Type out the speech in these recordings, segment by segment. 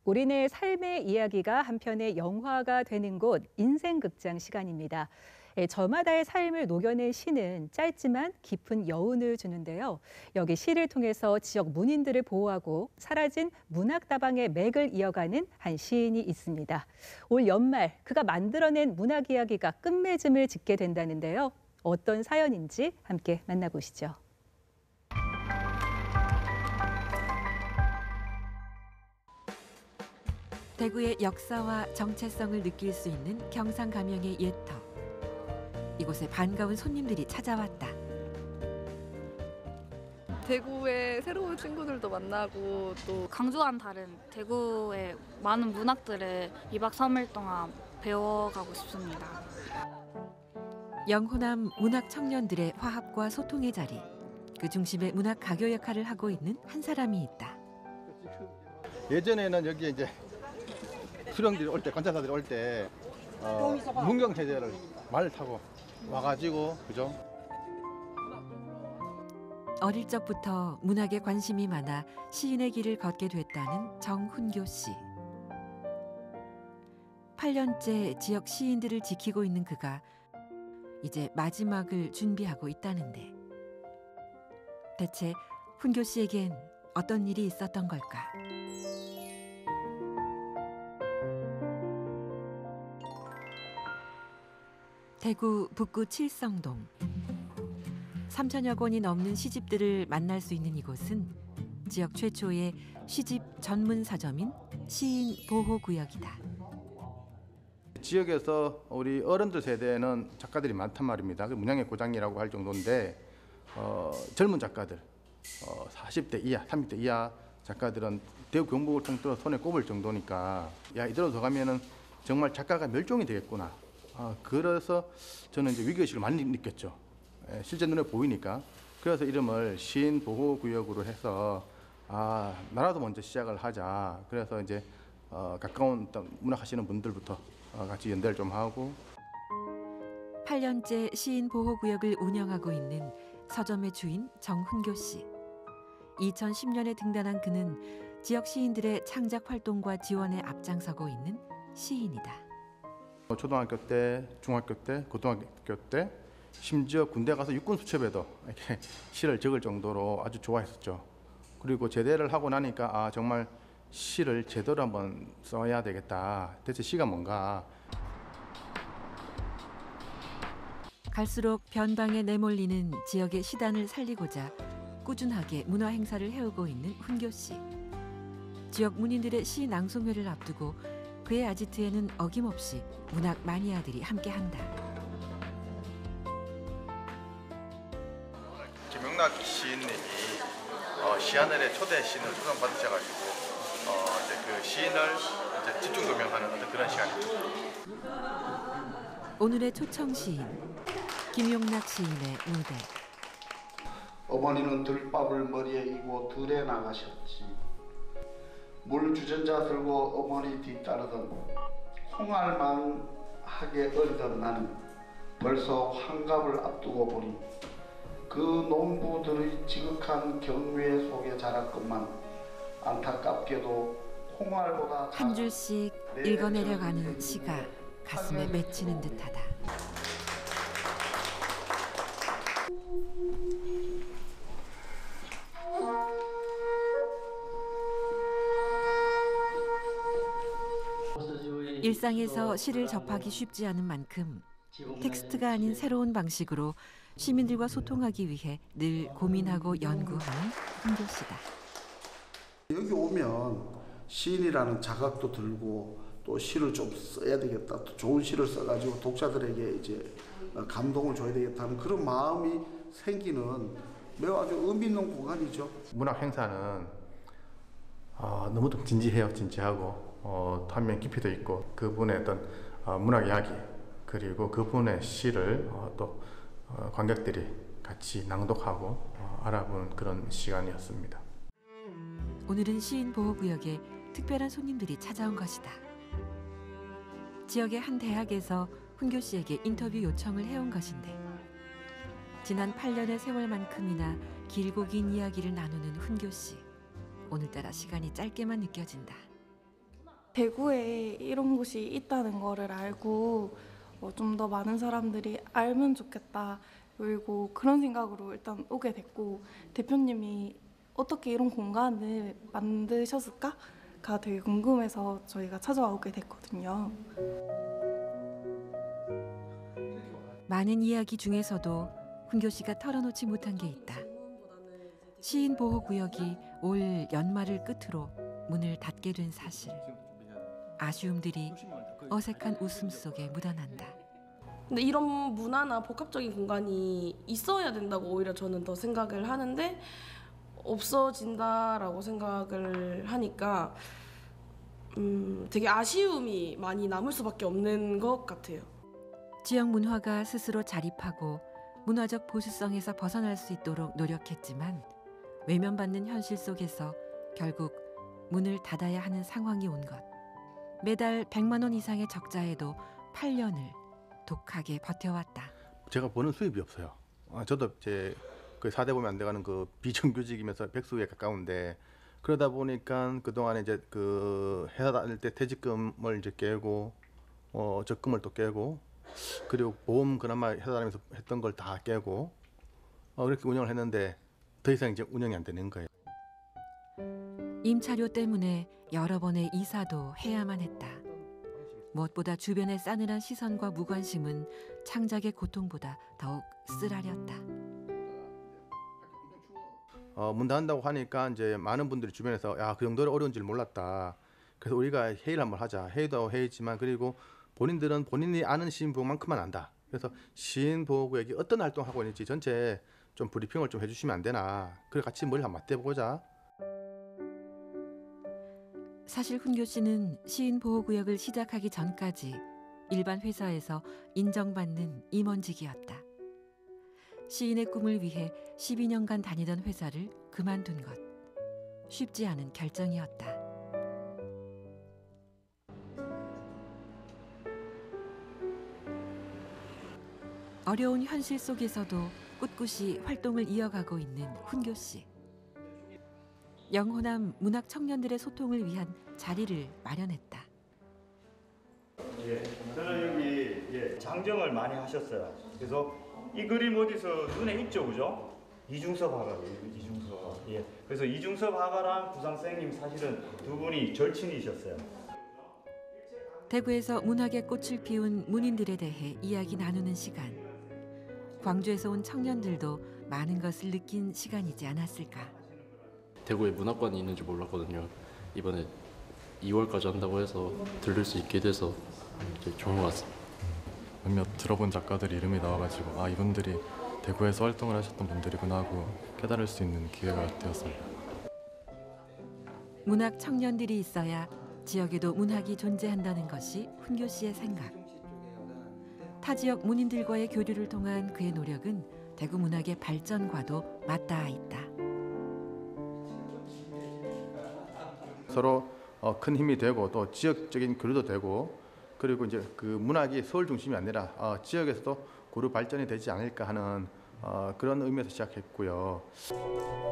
우리네 삶의 이야기가 한편의 영화가 되는 곳 인생극장 시간입니다. 저마다의 삶을 녹여낸 시는 짧지만 깊은 여운을 주는데요. 여기 시를 통해서 지역 문인들을 보호하고 사라진 문학다방의 맥을 이어가는 한 시인이 있습니다. 올 연말 그가 만들어낸 문학 이야기가 끝맺음을 짓게 된다는데요. 어떤 사연인지 함께 만나보시죠. 대구의 역사와 정체성을 느낄 수 있는 경상가명의 옛터. 이곳에 반가운 손님들이 찾아왔다. 대구의 새로운 친구들도 만나고 또 강주와는 다른 대구의 많은 문학들을 2박 3일 동안 배워가고 싶습니다. 영호남 문학 청년들의 화합과 소통의 자리. 그 중심에 문학 가교 역할을 하고 있는 한 사람이 있다. 예전에는 여기에 이제 수령들이 올 때, 관찰사들이 올 때 문경 세대를 말을 타고 와가지고 그죠? 어릴 적부터 문학에 관심이 많아 시인의 길을 걷게 됐다는 정훈교 씨. 8년째 지역 시인들을 지키고 있는 그가 이제 마지막을 준비하고 있다는데 대체 훈교 씨에겐 어떤 일이 있었던 걸까? 대구 북구 칠성동. 3천여 권이 넘는 시집들을 만날 수 있는 이곳은 지역 최초의 시집 전문 서점인 시인 보호구역이다. 지역에서 우리 어른들 세대는 작가들이 많단 말입니다. 문양의 고장이라고 할 정도인데 젊은 작가들 40대 이하, 30대 이하 작가들은 대구 경북을 통틀어 손에 꼽을 정도니까 야 이대로 더 가면은 정말 작가가 멸종이 되겠구나. 그래서 저는 이제 위기의식을 많이 느꼈죠. 실제 눈에 보이니까. 그래서 이름을 시인 보호구역으로 해서 나라도 먼저 시작을 하자. 그래서 이제 가까운 문학하시는 분들부터 같이 연대를 좀 하고. 8년째 시인 보호구역을 운영하고 있는 서점의 주인 정훈교 씨. 2010년에 등단한 그는 지역 시인들의 창작 활동과 지원에 앞장서고 있는 시인이다. 초등학교 때, 중학교 때, 고등학교 때 심지어 군대 가서 육군 수첩에도 이렇게 시를 적을 정도로 아주 좋아했었죠. 그리고 제대를 하고 나니까 정말 시를 제대로 한번 써야 되겠다. 대체 시가 뭔가. 갈수록 변방에 내몰리는 지역의 시단을 살리고자 꾸준하게 문화 행사를 해오고 있는 훈교 씨. 지역 문인들의 시 낭송회를 앞두고 그의 아지트에는 어김없이 문학 마니아들이 함께한다. 김용락 시인님이 시하늘의 초대 시인을 초청받으셔가지고 이제 그 시인을 이제 집중 조명하는 어떤 그런 시간입니다. 오늘의 초청 시인 김용락 시인의 무대. 어머니는 들밥을 머리에 이고 들에 나가셨지. 물 주전자 들고 어머니 뒤따르던 콩알만하게 어리던 나는 벌써 환갑을 앞두고 보니 그 농부들의 지극한 경외 속에 자랐건만 안타깝게도 콩알보다 한 줄씩 읽어내려가는 시가 가슴에 맺히는 듯하다. 일상에서 시를 접하기 쉽지 않은 만큼 텍스트가 아닌 새로운 방식으로 시민들과 소통하기 위해 늘 고민하고 연구하는 훈교 씨다. 여기 오면 시인이라는 자각도 들고 또 시를 좀 써야 되겠다. 또 좋은 시를 써가지고 독자들에게 이제 감동을 줘야 되겠다는 그런 마음이 생기는 매우 아주 의미 있는 공간이죠. 문학 행사는 너무 좀 진지해요. 진지하고 한면 깊이도 있고 그분의 어떤 문학 이야기 그리고 그분의 시를 또 관객들이 같이 낭독하고 알아보는 그런 시간이었습니다. 오늘은 시인 보호구역에 특별한 손님들이 찾아온 것이다. 지역의 한 대학에서 훈교 씨에게 인터뷰 요청을 해온 것인데 지난 8년의 세월만큼이나 길고 긴 이야기를 나누는 훈교 씨. 오늘따라 시간이 짧게만 느껴진다. 대구에 이런 곳이 있다는 거를 알고 좀 더 많은 사람들이 알면 좋겠다. 그리고 그런 생각으로 일단 오게 됐고, 대표님이 어떻게 이런 공간을 만드셨을까가 되게 궁금해서 저희가 찾아와 오게 됐거든요. 많은 이야기 중에서도 훈교 씨가 털어놓지 못한 게 있다. 시인 보호구역이 올 연말을 끝으로 문을 닫게 된 사실. 아쉬움들이 어색한 웃음 속에 묻어난다. 근데 이런 문화나 복합적인 공간이 있어야 된다고 오히려 저는 더 생각을 하는데 없어진다라고 생각을 하니까 되게 아쉬움이 많이 남을 수밖에 없는 것 같아요. 지역 문화가 스스로 자립하고 문화적 보수성에서 벗어날 수 있도록 노력했지만 외면받는 현실 속에서 결국 문을 닫아야 하는 상황이 온 것. 매달 100만 원 이상의 적자에도 8년을 독하게 버텨왔다. 제가 버는 수입이 없어요. 저도 제 그 4대 보면 안 돼가는 그 비정규직이면서 백수에 가까운데 그러다 보니까 그 동안에 이제 그 회사 다닐 때 퇴직금을 이제 깨고 적금을 또 깨고 그리고 보험 그나마 회사 다니면서 했던 걸 다 깨고 그렇게 운영을 했는데 더 이상 이제 운영이 안 되는 거예요. 임차료 때문에 여러 번의 이사도 해야만 했다. 무엇보다 주변의 싸늘한 시선과 무관심은 창작의 고통보다 더욱 쓰라렸다. 문 닫는다고 하니까 이제 많은 분들이 주변에서 야, 그 정도로 어려운 줄 몰랐다. 그래서 우리가 회의를 한번 하자. 회의도 회의지만 그리고 본인들은 본인이 아는 시인보호구역만큼만 안다. 그래서 시인보호구역이 어떤 활동하고 있는지 전체 좀 브리핑을 좀 해주시면 안 되나. 그래 같이 머리를 한번 맞대보자. 사실 훈교 씨는 시인보호구역을 시작하기 전까지 일반 회사에서 인정받는 임원직이었다. 시인의 꿈을 위해 12년간 다니던 회사를 그만둔 것. 쉽지 않은 결정이었다. 어려운 현실 속에서도 꿋꿋이 활동을 이어가고 있는 훈교 씨. 영호남 문학 청년들의 소통을 위한 자리를 마련했다. 저는 여기 장정을 많이 하셨어요. 그래서 이 그림 어디서 눈에 익죠, 그죠? 이중섭 화가예요, 이중섭. 그래서 이중섭 화가랑 구상 선생님 사실은 두 분이 절친이셨어요. 대구에서 문학의 꽃을 피운 문인들에 대해 이야기 나누는 시간. 광주에서 온 청년들도 많은 것을 느낀 시간이지 않았을까. 대구에 문학관이 있는지 몰랐거든요. 이번에 2월까지 한다고 해서 들릴 수 있게 돼서 좋은 것 같습니다. 몇몇 들어본 작가들 이름이 나와가지고 아, 이분들이 대구에서 활동을 하셨던 분들이구나 하고 깨달을 수 있는 기회가 되었어요. 문학 청년들이 있어야 지역에도 문학이 존재한다는 것이 훈교 씨의 생각. 타 지역 문인들과의 교류를 통한 그의 노력은 대구 문학의 발전과도 맞닿아 있다. 서로 큰 힘이 되고 또 지역적인 교류도 되고 그리고 이제 그 문학이 서울 중심이 아니라 지역에서도 고루 발전이 되지 않을까 하는 그런 의미에서 시작했고요.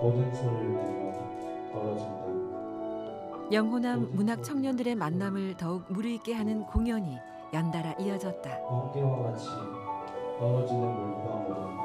모든 소리를 내며 벌어진다. 영호남 문학 청년들의 만남을 더욱 무르익게 하는 공연이 연달아 이어졌다. 번개와 같이 떨어지는 물방울은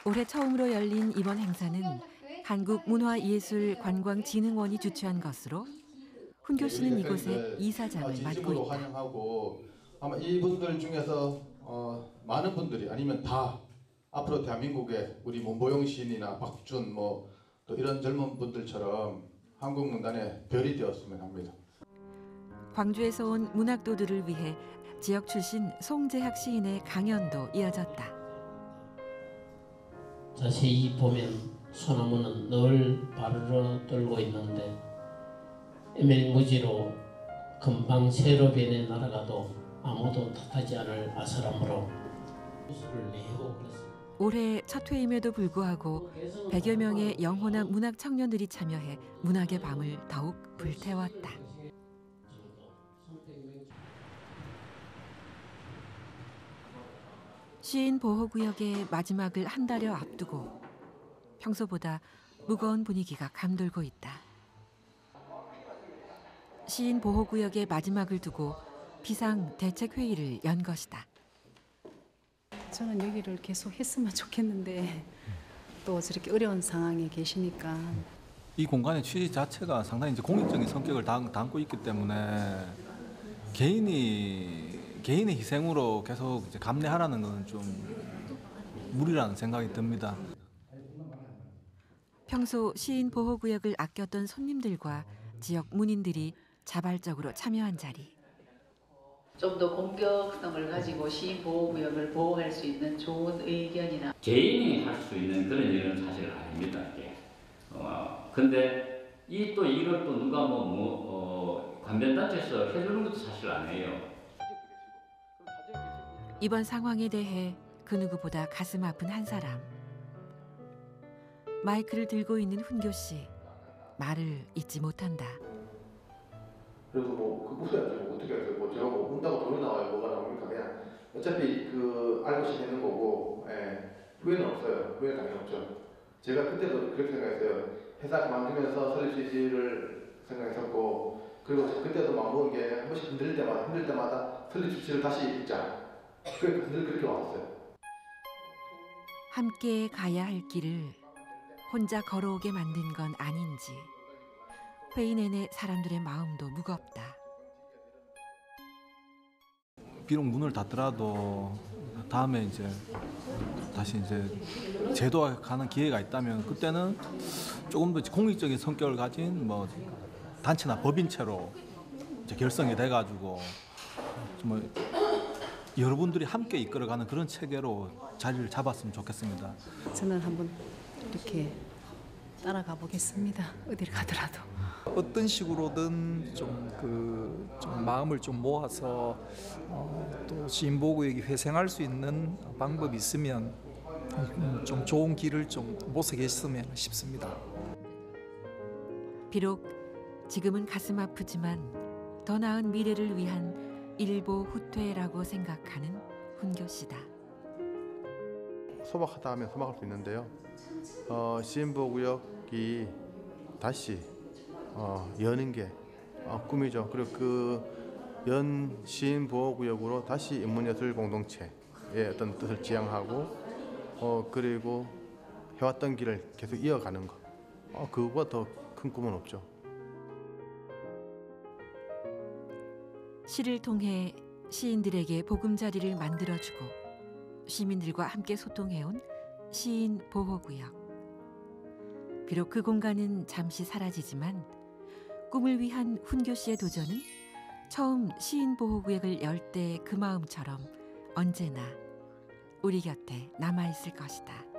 올해 처음으로 열린 이번 행사는 한국문화예술관광진흥원이 주최한 것으로 훈교 씨는 이곳에 이사장을 맡고 있다. 환영하고 아마 이분들 중에서 많은 분들이 아니면 다 앞으로 대한민국의 우리 문보영 시인이나 박준 뭐 또 이런 젊은 분들처럼 한국문단의 별이 되었으면 합니다. 광주에서 온 문학도들을 위해 지역 출신 송재학 시인의 강연도 이어졌다. 자세히 보면 소나무는 늘 바르르 떨고 있는데 애멜무지로 금방 새로 변해 날아가도 아무도 탓하지 않을 아슬함으로 수를 내고 그랬습니다. 올해 첫 회임에도 불구하고 100여 명의 영호남 문학 청년들이 참여해 문학의 밤을 더욱 불태웠다. 시인 보호구역의 마지막을 한 달여 앞두고 평소보다 무거운 분위기가 감돌고 있다. 시인 보호구역의 마지막을 두고 비상대책회의를 연 것이다. 저는 여기를 계속 했으면 좋겠는데 또 저렇게 어려운 상황에 계시니까 이 공간의 취지 자체가 상당히 이제 공익적인 성격을 담고 있기 때문에 개인의 희생으로 계속 이제 감내하라는 건 좀 무리라는 생각이 듭니다. 평소 시인 보호구역을 아꼈던 손님들과 지역 문인들이 자발적으로 참여한 자리. 좀 더 공격성을 가지고 시인 보호구역을 보호할 수 있는 좋은 의견이나 개인이 할 수 있는 그런 일은 사실 아닙니다. 이게. 근데 이걸 또 누가 관변단체에서 해주는 것도 사실 아니에요. 이번 상황에 대해 그 누구보다 가슴 아픈 한 사람. 마이크를 들고 있는 훈교 씨. 말을 잇지 못한다. 그래서 웃어야죠. 어떻게 해서 제가 운다고 돈이 나와요. 뭐가 나옵니까? 그냥 어차피 알고시 되는 거고, 후회는 없어요. 후회는 당연히 없죠. 제가 그때도 그렇게 생각했어요. 회사 그만두면서 설립 취지를 생각했었고, 그리고 그때도 마음먹은 게 한 번씩 힘들 때마다 설립 취지를 다시 읽자. 그렇게 왔어요. 함께 가야 할 길을 혼자 걸어오게 만든 건 아닌지. 회의 내내 사람들의 마음도 무겁다. 비록 문을 닫더라도 다음에 이제 다시 이제 제도화가는 기회가 있다면 그때는 조금 더 공익적인 성격을 가진 뭐 단체나 법인체로 이제 결성이 돼가지고 정말 여러분들이 함께 이끌어가는 그런 체계로 자리를 잡았으면 좋겠습니다. 저는 한번 이렇게 따라가 보겠습니다. 어디를 가더라도. 어떤 식으로든 좀 마음을 좀 모아서 또 시인보호구역이 회생할 수 있는 방법이 있으면 좀 좋은 길을 좀 모색했으면 싶습니다. 비록 지금은 가슴 아프지만 더 나은 미래를 위한 일보 후퇴라고 생각하는 훈교 씨다. 소박하다 하면 소박할 수 있는데요. 시인보호구역이 다시 여는 게 꿈이죠. 그리고 연 시인보호구역으로 다시 인문예술 공동체의 어떤 뜻을 지향하고 그리고 해왔던 길을 계속 이어가는 것. 그거보다 더 큰 꿈은 없죠. 시를 통해 시인들에게 보금자리를 만들어주고 시민들과 함께 소통해온 시인 보호구역. 비록 그 공간은 잠시 사라지지만 꿈을 위한 훈교 씨의 도전은 처음 시인 보호구역을 열 때 그 마음처럼 언제나 우리 곁에 남아있을 것이다.